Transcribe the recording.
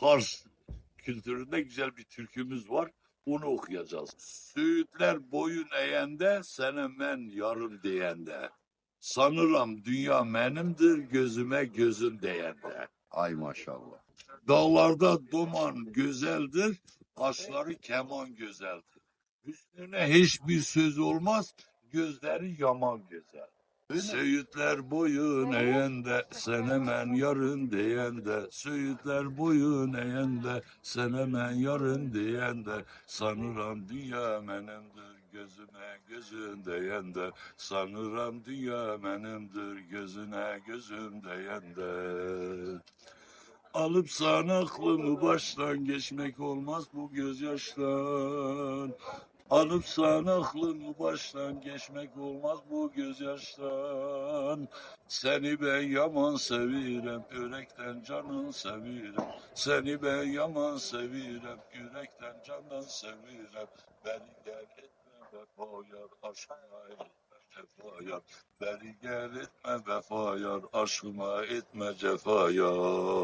Kars kültüründe güzel bir türkümüz var. Onu okuyacağız. Söğütler boyun eğende, sene men yarım diyende. Sanıram dünya benimdir, gözüme gözüm değende. Ay maşallah. Dağlarda duman güzeldir, kaşları keman güzeldir. Üstüne hiçbir söz olmaz, gözleri yaman güzel. Söğütler boyun eğende, sen hemen yarın diyende. Söğütler boyun eğende, sen hemen yarın diyende. Sanıram dünya benimdir, gözüne gözün değende. Sanıram dünya benimdir, gözüne gözüm değende. Alıp sana aklımı baştan geçmek olmaz bu gözyaştan. Alıp sana aklımı baştan geçmek olmaz bu gözyaştan. Seni ben yaman sevirem, yürekten canın sevirem. Seni ben yaman sevirem, yürekten candan sevirem. Beni gel etme vefa yar, aşkıma etme cefa yar. Beni gel etme vefa yar, aşkıma etme cefa yar.